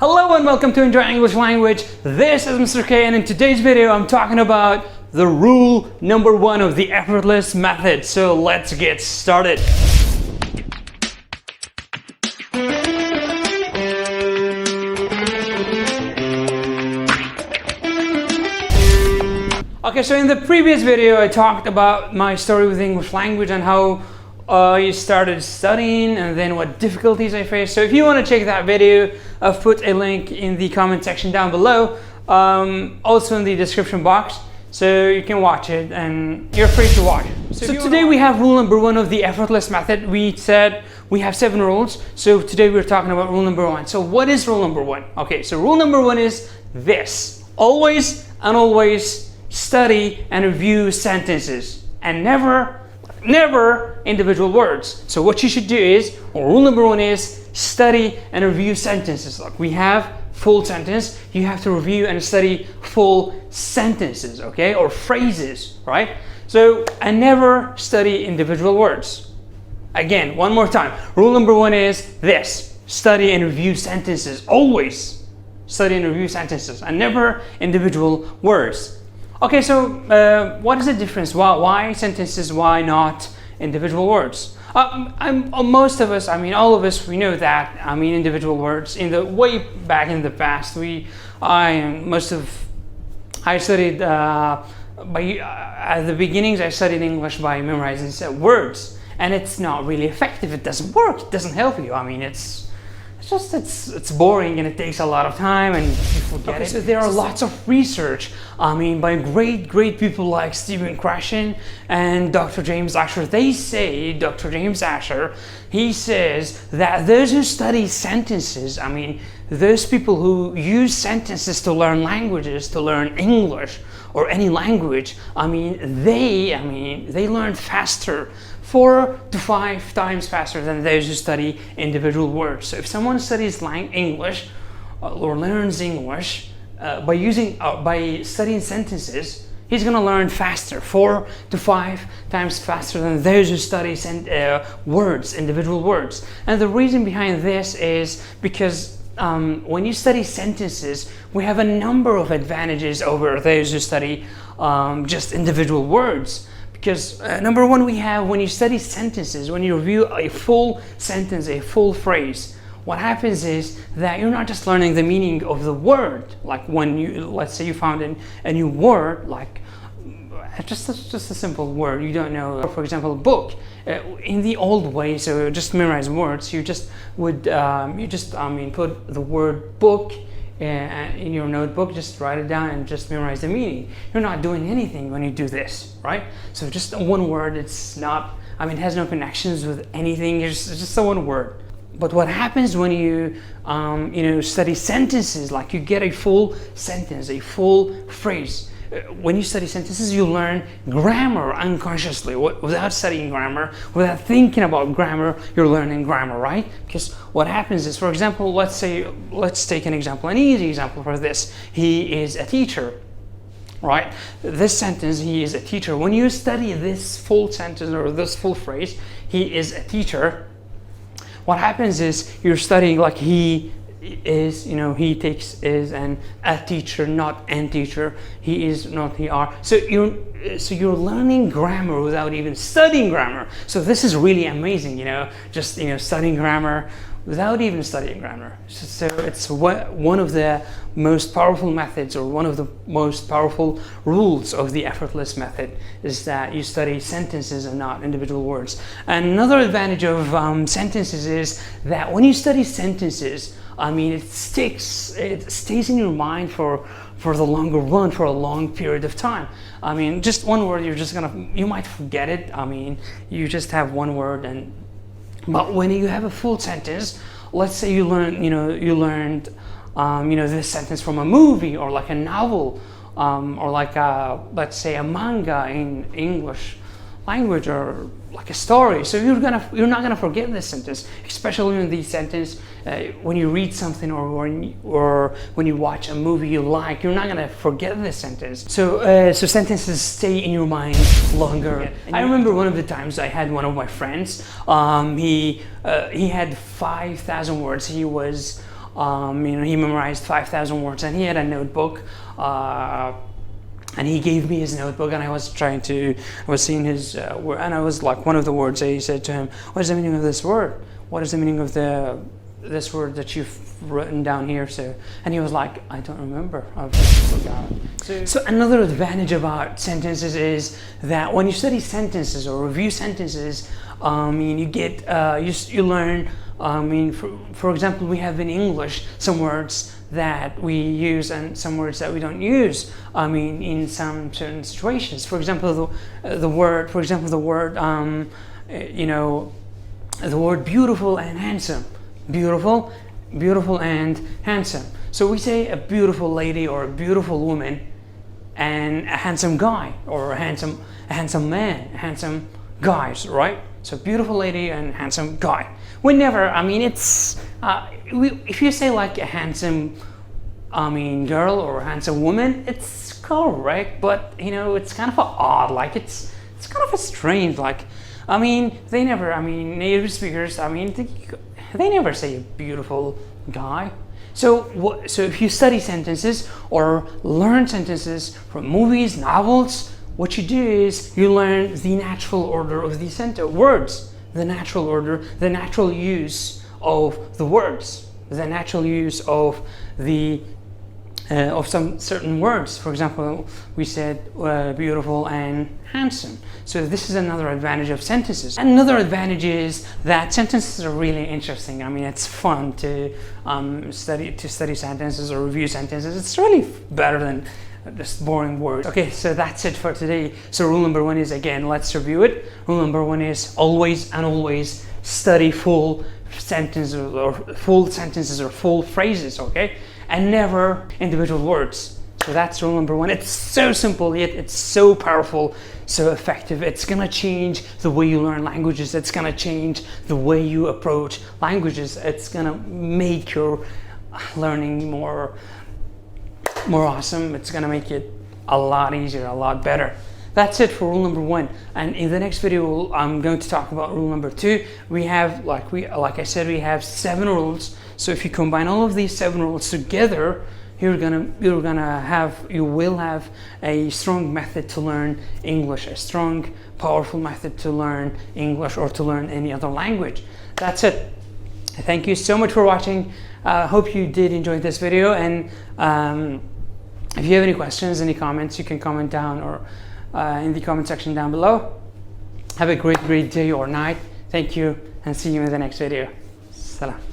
Hello and welcome to Enjoy English Language. This is Mr. K, and in today's video I'm talking about the rule number 1 of the effortless method. So let's get started. Okay, so in the previous video I talked about my story with English language and how I started studying and then what difficulties I faced. So if you want to check that video, I've put a link in the comment section down below, also in the description box, so you can watch it and you're free to watch. So today we have rule number 1 of the effortless method. We said we have 7 rules, so today we're talking about rule number 1. So what is rule number 1? Okay, so rule number 1 is this: always and always study and review sentences and never individual words. So what you should do is, or rule number 1 is, study and review sentences. Like we have full sentence, you have to review and study full sentences, okay, or phrases, right? So, and never study individual words. Again, one more time, rule number 1 is this: study and review sentences. Always study and review sentences and never individual words. Okay, so what is the difference? Why sentences? Why not individual words? Most of us, all of us, we know that. Individual words. In the way back in the past, I studied at the beginnings. I studied English by memorizing words, and it's not really effective. It doesn't work. It doesn't help you. It's boring and it takes a lot of time and you forget it. So there are lots of research, by great people like Stephen Krashen and Dr. James Asher. They say, Dr. James Asher, he says that those who study sentences, those people who use sentences to learn languages, to learn English or any language, they learn faster, 4 to 5 times faster than those who study individual words. So if someone studies English or learns English by studying sentences, he's going to learn faster, 4 to 5 times faster than those who study words, individual words. And the reason behind this is because when you study sentences, we have a number of advantages over those who study just individual words. Because number 1, we have, when you study sentences, when you review a full sentence, a full phrase, what happens is that you're not just learning the meaning of the word. Like when let's say you found a new word, like just a simple word you don't know. For example, book. In the old way, so just memorize words. You just would put the word book in your notebook, just write it down and just memorize the meaning. You're not doing anything when you do this, right? So just one word, it's not, it has no connections with anything. It's just a one word. But what happens when you study sentences, like you get a full sentence, a full phrase. When you study sentences, you learn grammar unconsciously. Without studying grammar, without thinking about grammar, you're learning grammar, right? Because what happens is, for example, let's take an example, an easy example for this. He is a teacher, right? This sentence, he is a teacher. When you study this full sentence or this full phrase, he is a teacher, what happens is you're studying like he is, he takes is, and a teacher, not an teacher. He is, not he are. So you're learning grammar without even studying grammar. So this is really amazing, just studying grammar without even studying grammar. So it's one of the most powerful methods, or one of the most powerful rules of the effortless method, is that you study sentences and not individual words. And another advantage of sentences is that when you study sentences, it stays in your mind for the longer run, for a long period of time. Just one word, you might forget it. You just have one word, but when you have a full sentence, let's say you learned this sentence from a movie or like a novel, or like let's say a manga in English language, or like a story. So you're not gonna forget this sentence, especially when the sentence when you read something or when you watch a movie you like, you're not gonna forget this sentence. So sentences stay in your mind longer. I remember one of the times I had one of my friends. He had 5,000 words. He was He memorized 5,000 words, and he had a notebook. And he gave me his notebook, and I was seeing his word, and I was like, one of the words, I said to him, what is the meaning of this word? What is the meaning of this word that you've written down here? And he was like, I don't remember, I've just forgot. So another advantage about sentences is that when you study sentences or review sentences, you get, you learn, for example, we have in English some words that we use and some words that we don't use, in some certain situations. For example, the word beautiful and handsome. Beautiful and handsome. So we say a beautiful lady or a beautiful woman and a handsome guy or a handsome man, handsome guys, right? So beautiful lady and handsome guy. We never, if you say like a handsome girl or a handsome woman, it's correct, but it's kind of odd, like it's kind of a strange, like they never, native speakers, they never say a beautiful guy. So if you study sentences or learn sentences from movies, novels, what you do is you learn the natural order of these words, the natural order, the natural use of the words, the natural use of of some certain words. For example, we said beautiful and handsome. So this is another advantage of sentences. Another advantage is that sentences are really interesting. It's fun to study sentences or review sentences. It's really better than just boring words. Okay, so that's it for today. So rule number 1 is, again, let's review it. Rule number 1 is always study full sentences or full phrases, okay? And never individual words. So that's rule number 1. It's so simple, yet it's so powerful, so effective. It's gonna change the way you learn languages. It's gonna change the way you approach languages. It's gonna make your learning more awesome. It's gonna make it a lot easier, a lot better. That's it for rule number 1. And in the next video, I'm going to talk about rule number 2. We have, like I said, we have 7 rules. So if you combine all of these 7 rules together, you will have a strong method to learn English, a strong, powerful method to learn English or to learn any other language. That's it. Thank you so much for watching. Hope you did enjoy this video. And if you have any questions, any comments, you can comment down or in the comment section down below. Have a great day or night. Thank you, and see you in the next video. Salam.